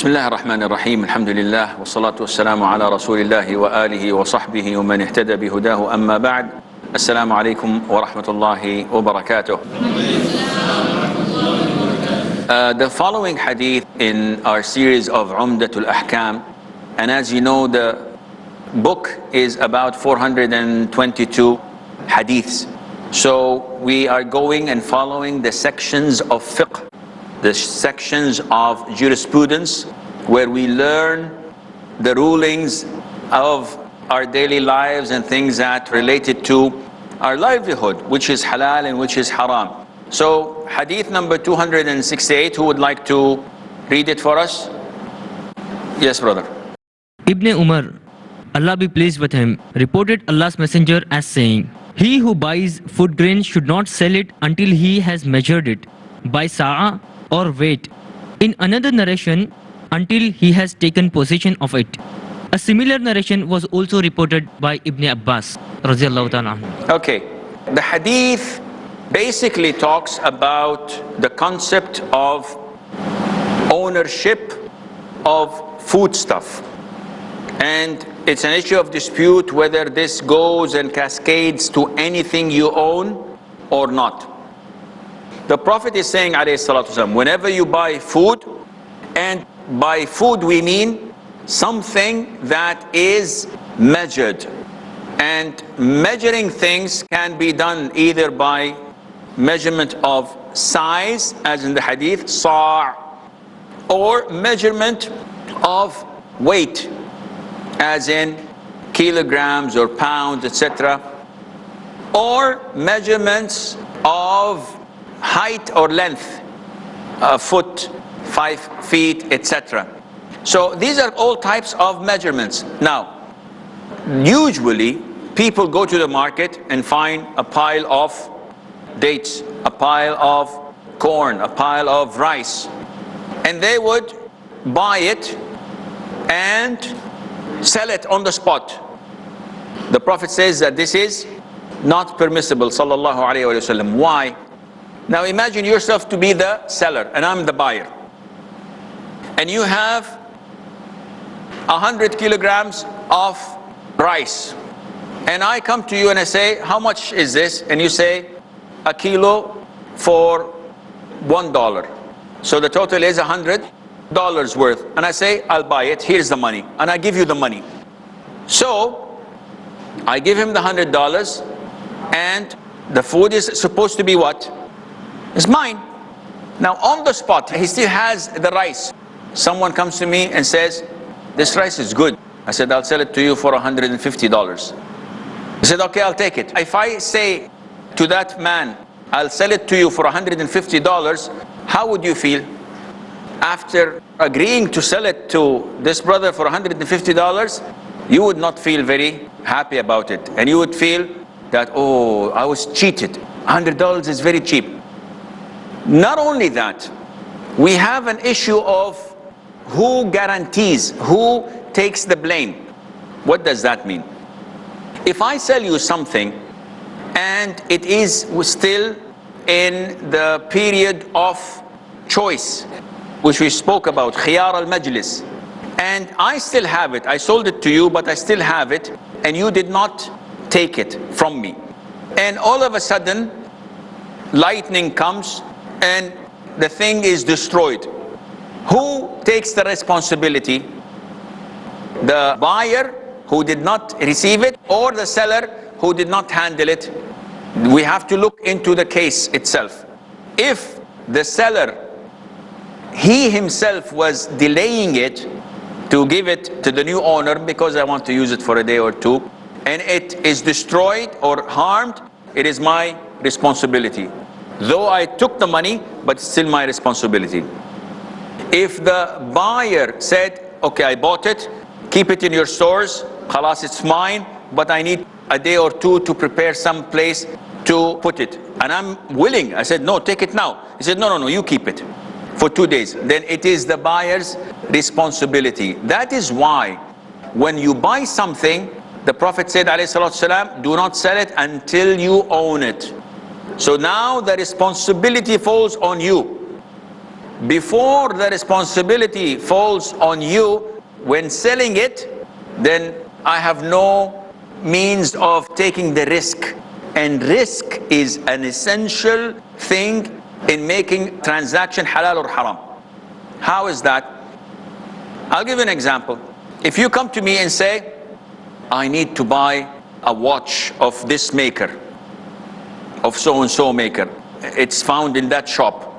بسم الله الرحمن الرحيم الحمد لله والصلاة والسلام على رسول الله وآله وصحبه ومن اهتدى بهداه أما بعد السلام عليكم ورحمة الله وبركاته. The following hadith in our series of Umdatul Ahkaam, and as you know, the book is about 422 hadiths. So we are going and following the sections of Fiqh, the sections of jurisprudence, where we learn the rulings of our daily lives and things that related to our livelihood, which is halal and which is haram. So hadith number 268, who would like to read it for us? Yes, brother. Ibn Umar, Allah be pleased with him, reported Allah's messenger as saying, "He who buys food grain should not sell it until he has measured it by sa'a or weight. In another narration, until he has taken possession of it." A similar narration was also reported by Ibn Abbas radiyallahu ta'ala anhu. Okay, the hadith basically talks about the concept of ownership of foodstuff, and it's an issue of dispute whether this goes and cascades to anything you own or not. The Prophet is saying, alayhi salatu wasalam, whenever you buy food, and by food we mean something that is measured, and measuring things can be done either by measurement of size, as in the hadith, sa', or measurement of weight, as in kilograms or pounds, etc., or measurements of height or length, a foot, 5 feet, etc. So these are all types of measurements. Now, usually people go to the market and find a pile of dates, a pile of corn, a pile of rice, and they would buy it and sell it on the spot. The Prophet says that this is not permissible, sallallahu alayhi wa sallam. Why? Now imagine yourself to be the seller and I'm the buyer, and you have 100 kilograms of rice, and I come to you and I say, how much is this? And you say, a kilo for $1. So the total is $100 worth, and I say, I'll buy it, here's the money, and I give you the money. So I give him the $100, and the food is supposed to be what? It's mine. Now on the spot, he still has the rice. Someone comes to me and says, this rice is good. I said, I'll sell it to you for $150. He said, okay, I'll take it. If I say to that man, I'll sell it to you for $150, how would you feel? After agreeing to sell it to this brother for $150, you would not feel very happy about it. And you would feel that, oh, I was cheated. $100 is very cheap. Not only that, we have an issue of who guarantees, who takes the blame. What does that mean? If I sell you something and it is still in the period of choice, which we spoke about, khiyar al-majlis, and I still have it, I sold it to you, but I still have it, and you did not take it from me, and all of a sudden lightning comes and the thing is destroyed. Who takes the responsibility? The buyer who did not receive it, or the seller who did not handle it? We have to look into the case itself. If the seller, he himself was delaying it to give it to the new owner because I want to use it for a day or two, and it is destroyed or harmed, it is my responsibility. Though I took the money, but it's still my responsibility. If the buyer said, okay, I bought it, keep it in your stores, khalas, it's mine, but I need a day or two to prepare some place to put it, and I'm willing, I said, no, take it now. He said, no, you keep it for 2 days. Then it is the buyer's responsibility. That is why when you buy something, the Prophet said, alayhi salatu wasalam, do not sell it until you own it. So now the responsibility falls on you. before the responsibility falls on you when selling it, then I have no means of taking the risk. And risk is an essential thing in making transaction halal or haram. How is that? I'll give you an example. If you come to me and say, I need to buy a watch of this maker, of so-and-so maker, it's found in that shop.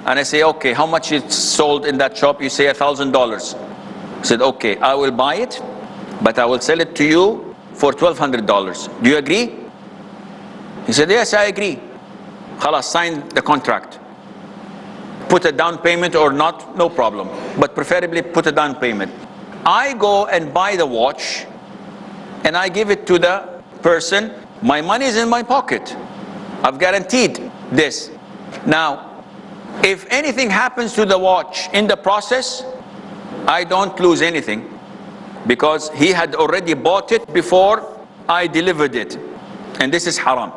And I say, okay, how much it's sold in that shop? You say $1,000. I said, okay, I will buy it, but I will sell it to you for $1,200. Do you agree? He said, yes, I agree. Khalas, sign the contract. Put a down payment or not, no problem. But preferably put a down payment. I go and buy the watch and I give it to the person. My money is in my pocket. I've guaranteed this. Now, if anything happens to the watch in the process, I don't lose anything because he had already bought it before I delivered it. And this is haram.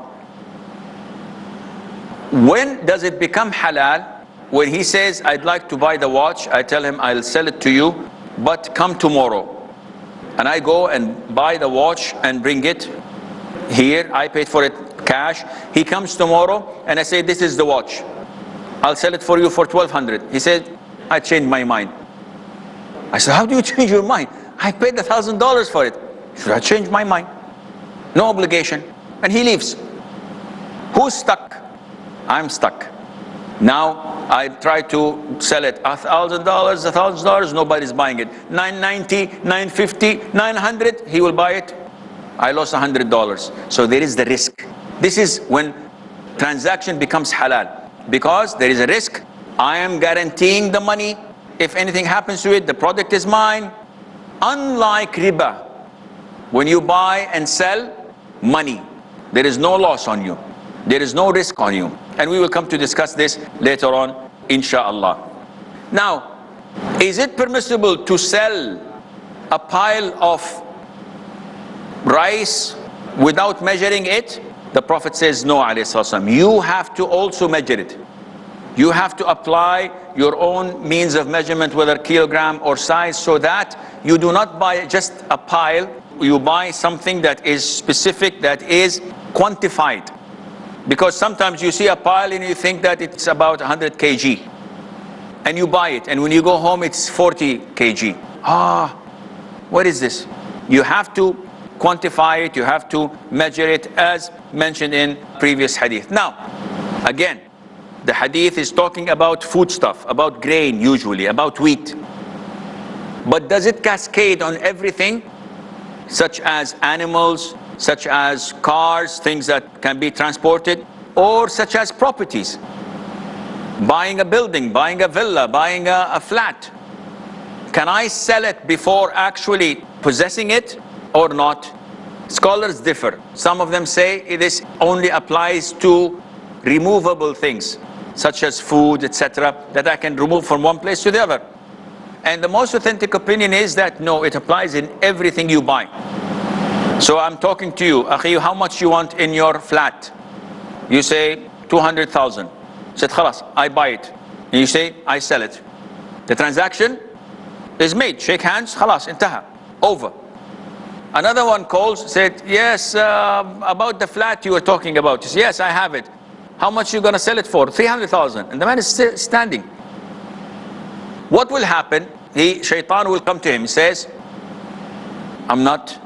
When does it become halal? When he says, I'd like to buy the watch, I tell him, I'll sell it to you, but come tomorrow. And I go and buy the watch and bring it here. I paid for it cash. He comes tomorrow and I say, this is the watch. I'll sell it for you for $1,200. He said, I changed my mind. I said, how do you change your mind? I paid $1,000 for it. He said, I changed my mind. No obligation. And he leaves. Who's stuck? I'm stuck. Now I try to sell it $1,000, nobody's buying it. $990, $950, $900, he will buy it. I lost $100. So there is the risk. This is when transaction becomes halal. Because there is a risk. I am guaranteeing the money. If anything happens to it, the product is mine. Unlike riba, when you buy and sell money, there is no loss on you. There is no risk on you. And we will come to discuss this later on, inshallah. Now, is it permissible to sell a pile of rice without measuring it? The Prophet says no, alayhi salam. You have to also measure it. You have to apply your own means of measurement, whether kilogram or size, so that you do not buy just a pile. You buy something that is specific, that is quantified. Because sometimes you see a pile and you think that it's about 100 kg. And you buy it, and when you go home it's 40 kg. What is this? You have to quantify it, you have to measure it as mentioned in previous hadith. Now, again, the hadith is talking about foodstuff, about grain usually, about wheat. But does it cascade on everything, such as animals, such as cars, things that can be transported, or such as properties? Buying a building, buying a villa, buying a flat. Can I sell it before actually possessing it or not? Scholars differ. Some of them say this only applies to removable things, such as food, etc., that I can remove from one place to the other. And the most authentic opinion is that no, it applies in everything you buy. So I'm talking to you, Akhi, how much you want in your flat? You say 200,000. Said, khalas, I buy it. And you say, I sell it. The transaction is made. Shake hands, khalas, intaha, over. Another one calls, said, yes, about the flat you were talking about. He said, yes, I have it. How much are you going to sell it for? 300,000. And the man is still standing. What will happen? Shaitan will come to him. He says, I'm not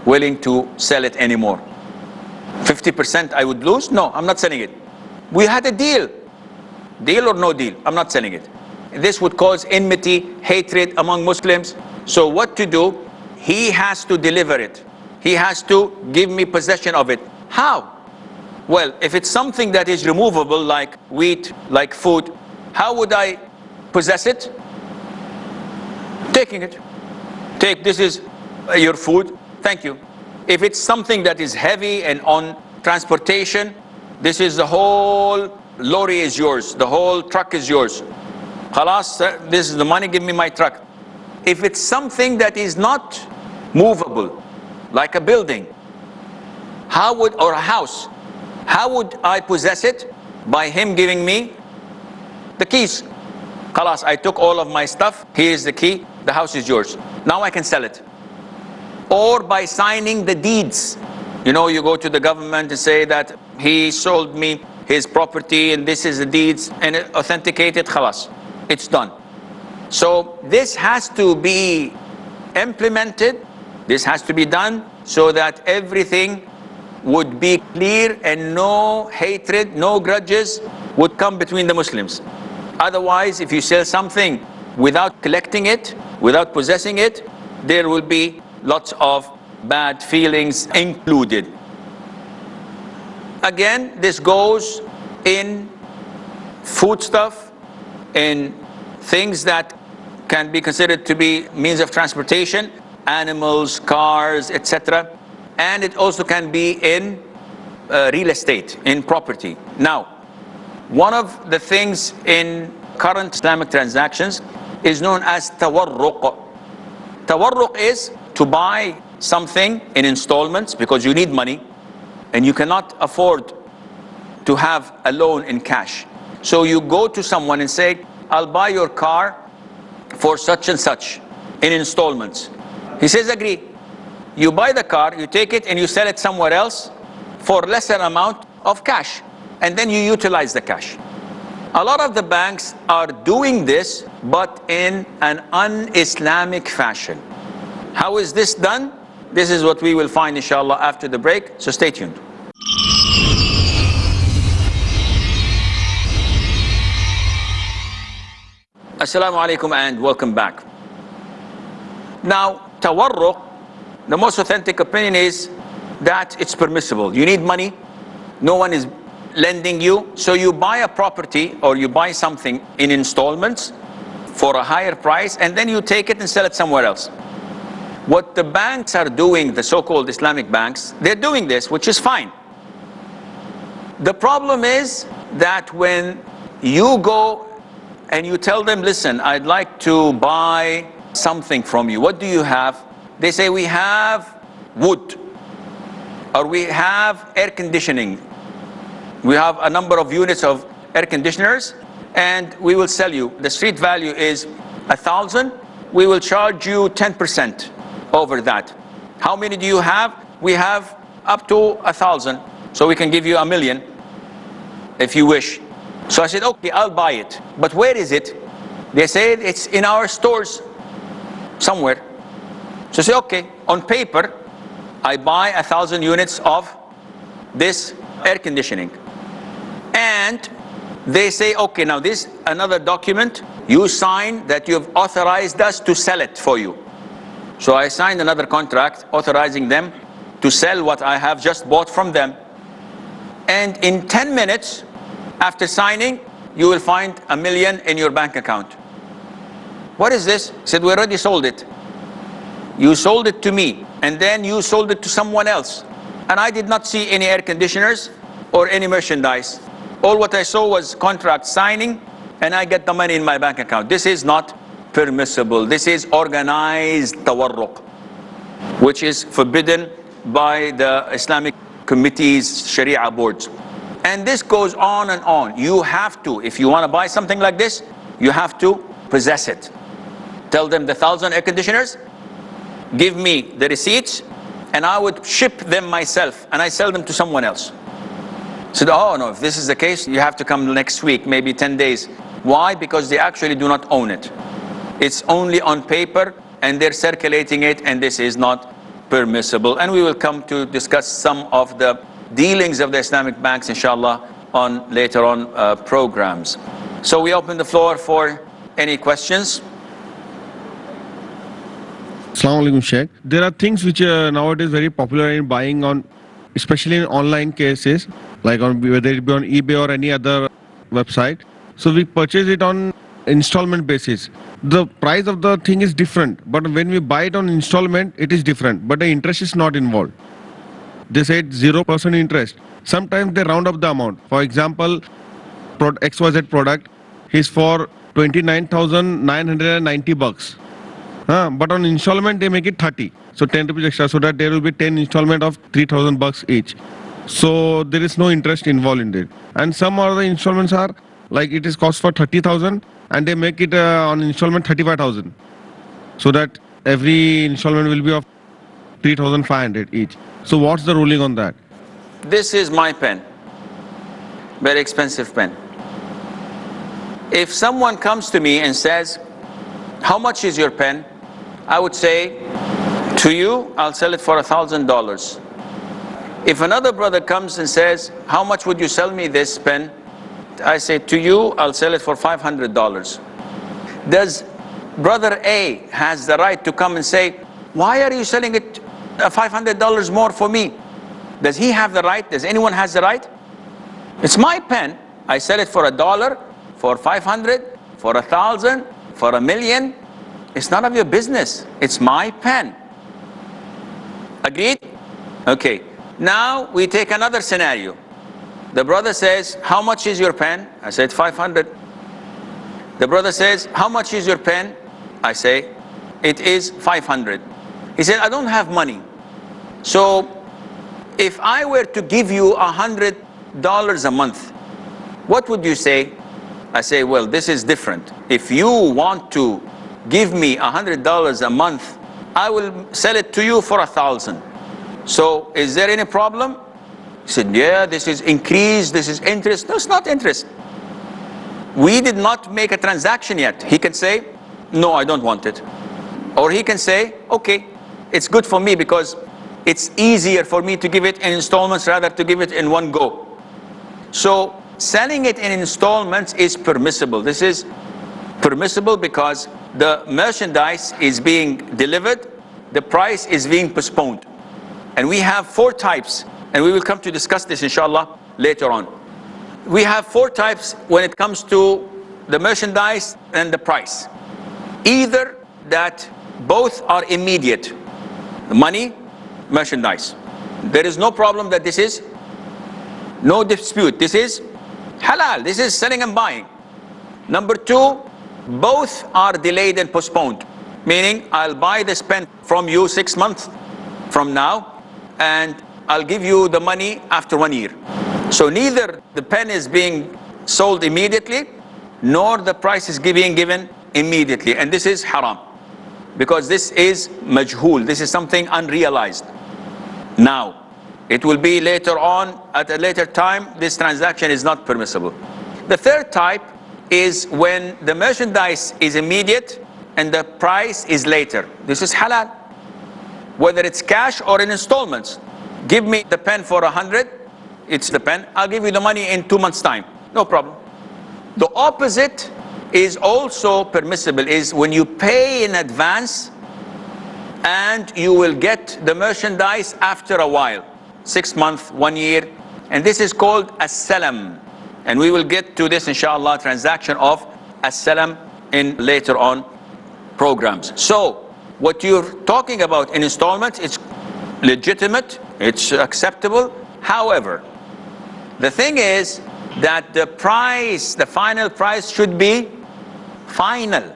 willing to sell it anymore. 50% I would lose? No, I'm not selling it. We had a deal. Deal or no deal? I'm not selling it. This would cause enmity, hatred among Muslims. So what to do? He has to deliver it. He has to give me possession of it. How? Well, if it's something that is removable, like wheat, like food, how would I possess it? Taking it. Take, this is your food. Thank you. If it's something that is heavy and on transportation, this is the whole lorry is yours. The whole truck is yours. Khalas, this is the money, give me my truck. If it's something that is not movable, like a building, or a house, how would I possess it? By him giving me the keys. Khalas, I took all of my stuff, here's the key, the house is yours. Now I can sell it. Or by signing the deeds. You know, you go to the government and say that he sold me his property and this is the deeds, and it authenticated, khalas, it's done. So this has to be implemented, this has to be done so that everything would be clear and no hatred, no grudges would come between the Muslims. Otherwise, if you sell something without collecting it, without possessing it, there will be lots of bad feelings included. Again, this goes in foodstuff, in things that can be considered to be means of transportation, animals, cars, etc. And it also can be in real estate, in property. Now, one of the things in current Islamic transactions is known as tawarruq. Tawarruq is to buy something in installments because you need money and you cannot afford to have a loan in cash. So you go to someone and say, I'll buy your car for such and such in installments. He says, agree. You buy the car, you take it and you sell it somewhere else for lesser amount of cash, and then you utilize the cash. A lot of the banks are doing this, but in an un-Islamic fashion. How is this done? This is what we will find inshallah after the break, so stay tuned. Assalamu alaikum and welcome back. Now, tawarruq, the most authentic opinion is that it's permissible. You need money, no one is lending you, so you buy a property or you buy something in installments for a higher price and then you take it and sell it somewhere else. What the banks are doing, the so-called Islamic banks, they're doing this, which is fine. The problem is that when you go and you tell them, listen, I'd like to buy something from you. What do you have? They say, we have wood, or we have air conditioning. We have a number of units of air conditioners, and we will sell you. The street value is 1,000. We will charge you 10% over that. How many do you have? We have up to 1,000. So we can give you 1,000,000 if you wish. So I said, okay, I'll buy it. But where is it? They said it's in our stores somewhere. So I say, okay, on paper, I buy 1,000 units of this air conditioning. And they say, okay, now this another document, you sign that you've authorized us to sell it for you. So I signed another contract authorizing them to sell what I have just bought from them. And in 10 minutes, after signing, you will find 1,000,000 in your bank account. What is this? He said, we already sold it. You sold it to me, and then you sold it to someone else. And I did not see any air conditioners or any merchandise. All what I saw was contract signing, and I get the money in my bank account. This is not permissible. This is organized tawarruq, which is forbidden by the Islamic committees, Sharia boards. And this goes on and on. You have to, if you want to buy something like this, you have to possess it. Tell them the 1,000 air conditioners, give me the receipts, and I would ship them myself, and I sell them to someone else. Said, oh no, if this is the case, you have to come next week, maybe 10 days. Why? Because they actually do not own it. It's only on paper, and they're circulating it, and this is not permissible. And we will come to discuss some of the dealings of the Islamic banks, inshallah, on later on programs. So we open the floor for any questions. Assalamu alaikum, Sheikh. There are things which are nowadays very popular in buying on, especially in online cases, like on whether it be on eBay or any other website. So we purchase it on installment basis. The price of the thing is different, but when we buy it on installment, it is different, but the interest is not involved. They said 0% interest. Sometimes they round up the amount. For example, XYZ product is for 29,990 bucks. But on installment they make it 30. So 10 rupees extra, so that there will be 10 installment of 3,000 bucks each. So there is no interest involved in it. And some other installments are like it is cost for 30,000 and they make it on installment 35,000. So that every installment will be of 3,500 each. So what's the ruling on that? This is my pen. Very expensive pen. If someone comes to me and says, how much is your pen? I would say, to you, I'll sell it for $1,000. If another brother comes and says, how much would you sell me this pen? I say, to you, I'll sell it for $500. Does brother A has the right to come and say, why are you selling it $500 more for me? Does he have the right? Does anyone has the right? It's my pen. I sell it for $1, for 500, for 1,000, for 1,000,000. It's none of your business. It's my pen. Agreed? Okay. Now we take another scenario. The brother says, how much is your pen? I said 500. The brother says, how much is your pen? I say, it is 500. He said, I don't have money. So if I were to give you $100 a month, what would you say? I say, well, this is different. If you want to give me $100 a month, I will sell it to you for 1,000. So is there any problem? He said, yeah, this is increase, this is interest. No, it's not interest. We did not make a transaction yet. He can say, no, I don't want it. Or he can say, okay, it's good for me because it's easier for me to give it in installments rather to give it in one go. So selling it in installments is permissible. This is permissible because the merchandise is being delivered, the price is being postponed. And we have 4 types, and we will come to discuss this inshallah later on. We have 4 types when it comes to the merchandise and the price. Either that both are immediate, money, merchandise. There is no problem that this is, no dispute. This is halal, this is selling and buying. Number 2, both are delayed and postponed. Meaning, I'll buy this pen from you 6 months from now, and I'll give you the money after 1 year. So neither the pen is being sold immediately, nor the price is being given immediately. And this is haram, because this is majhul, this is something unrealized. Now, it will be later on, at a later time, this transaction is not permissible. The third type is when the merchandise is immediate and the price is later. This is halal, whether it's cash or in installments. Give me the pen for 100, it's the pen, I'll give you the money in 2 months' time, no problem. The opposite is also permissible, is when you pay in advance and you will get the merchandise after a while, 6 months, 1 year, and this is called as-salam. And we will get to this inshallah, transaction of as-salam in later on programs. So what you're talking about in installments, it's legitimate, it's acceptable. However, the thing is that the price, the final price should be final,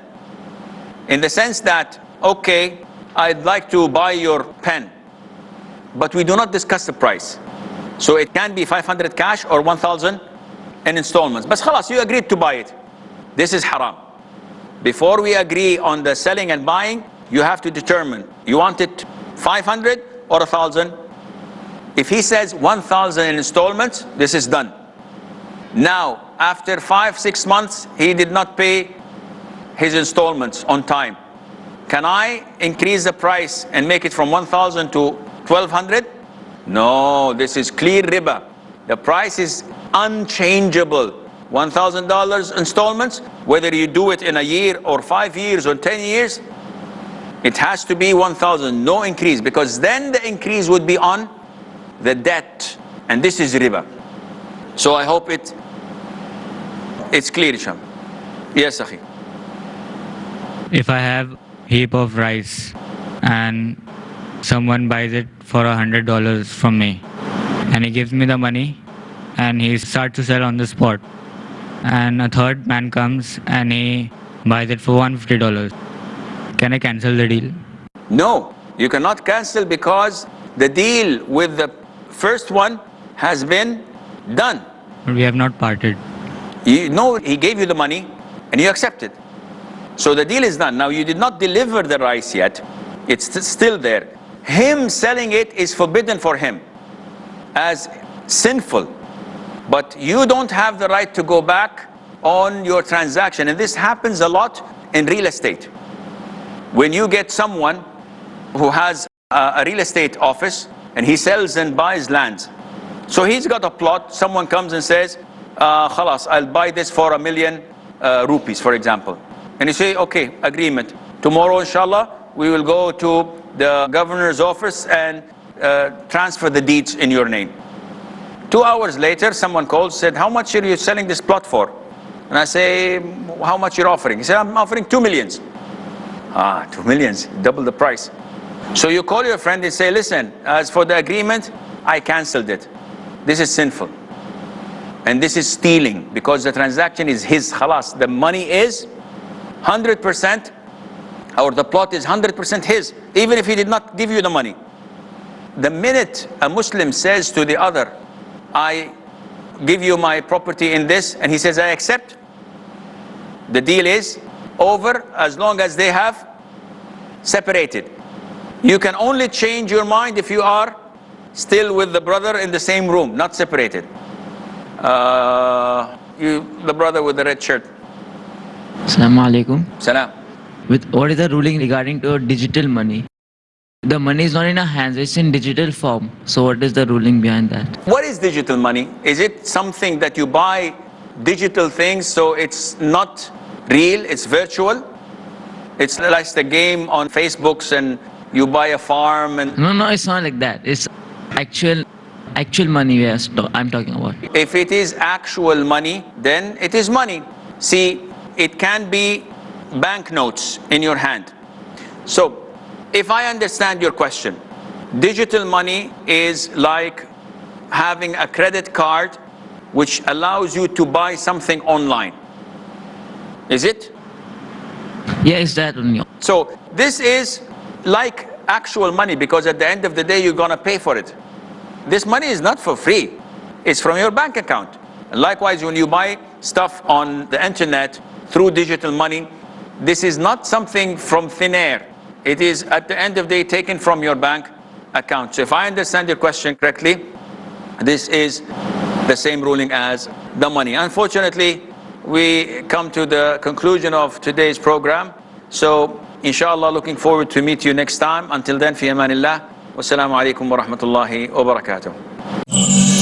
in the sense that, okay, I'd like to buy your pen, but we do not discuss the price. So it can be 500 cash or 1,000 in installments. But khalas, you agreed to buy it. This is haram. Before we agree on the selling and buying, you have to determine, you want it 500 or 1,000? If he says 1,000 in installments, this is done. Now, after 5-6 months, he did not pay his installments on time. Can I increase the price and make it from 1,000 to 1,200? No, this is clear riba. The price is unchangeable. $1,000 installments, whether you do it in a year or 5 years or 10 years, it has to be 1,000, no increase, because then the increase would be on the debt, and this is riba. So I hope it's clear, Isham. Yes, Akhi. If I have heap of rice and someone buys it for $100 from me, and he gives me the money and he starts to sell on the spot, and a third man comes and he buys it for $150, can I cancel the deal? No, you cannot cancel, because the deal with the first one has been done. But we have not parted. You know he gave you the money and you accept it. So the deal is done. Now you did not deliver the rice yet. It's still there. Him selling it is forbidden for him as sinful. But you don't have the right to go back on your transaction. And this happens a lot in real estate. When you get someone who has a real estate office and he sells and buys lands. So he's got a plot, someone comes and says, khalas, I'll buy this for 1 million rupees, for example. And you say, okay, agreement. Tomorrow, inshallah, we will go to the governor's office and transfer the deeds in your name. 2 hours later, someone calls, said, how much are you selling this plot for? And I say, how much you're offering? He said, I'm offering 2 millions. 2 millions, double the price. So you call your friend and say, listen, as for the agreement, I cancelled it. This is sinful. And this is stealing because the transaction is his, khalas. The money is 100%, or the plot is 100% his, even if he did not give you the money. The minute a Muslim says to the other, I give you my property in this, and he says, I accept, the deal is over as long as they have separated. You can only change your mind if you are still with the brother in the same room, not separated. The brother with the red shirt. Assalamu alaikum. Salam. What is the ruling regarding to digital money? The money is not in our hands, it's in digital form. So what is the ruling behind that? What is digital money? Is it something that you buy digital things so it's not real, it's virtual? It's like the game on Facebooks and you buy a farm and... No, it's not like that. It's actual money I'm talking about. If it is actual money, then it is money. See, it can be banknotes in your hand. So, if I understand your question, digital money is like having a credit card which allows you to buy something online. Is it? Yeah, it's that only. So this is like actual money because at the end of the day you're gonna pay for it. This money is not for free. It's from your bank account. And likewise, when you buy stuff on the internet through digital money, this is not something from thin air. It is at the end of the day taken from your bank account. So if I understand your question correctly, this is the same ruling as the money. Unfortunately, we come to the conclusion of today's program. So inshallah, looking forward to meet you next time. Until then, fi amanillah. Wassalamu alaikum wa rahmatullahi wa barakatuh.